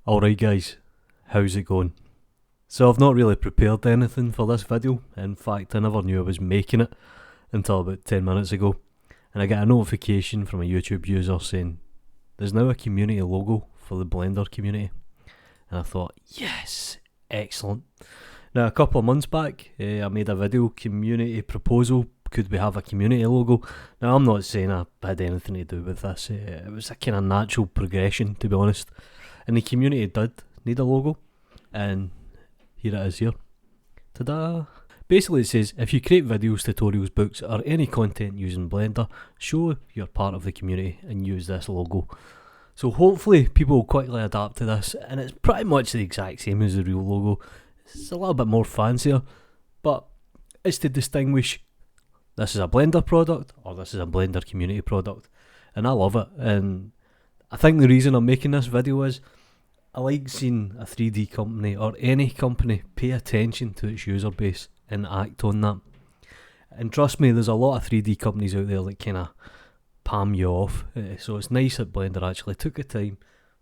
Alright guys, how's it going? So I've not really prepared anything for this video. In fact, I never knew I was making it until about 10 minutes ago. And I got a notification from a YouTube user saying there's now a community logo for the Blender community. And I thought, yes, excellent. Now a couple of months back, I made a video, community proposal, could we have a community logo? Now I'm not saying I had anything to do with this, it was a kind of natural progression, to be honest. And the community did need a logo, and here it is here. Ta-da! Basically it says, if you create videos, tutorials, books or any content using Blender, show you're part of the community and use this logo. So hopefully people will quickly adapt to this, and it's pretty much the exact same as the real logo. It's a little bit more fancier, but it's to distinguish this is a Blender product or this is a Blender community product. And I love it, and I think the reason I'm making this video is I like seeing a 3D company or any company pay attention to its user base and act on that. And trust me, there's a lot of 3D companies out there that kind of palm you off. So it's nice that Blender actually took the time,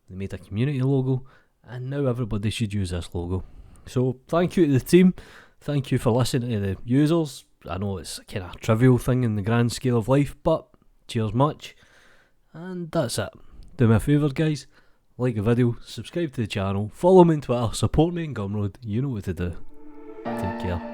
they made a community logo, and now everybody should use this logo. So thank you to the team, thank you for listening to the users. I know it's a kind of trivial thing in the grand scale of life, but cheers much. And that's it. Do me a favour guys, like the video, subscribe to the channel, follow me on Twitter, support me in Gumroad, you know what to do. Take care.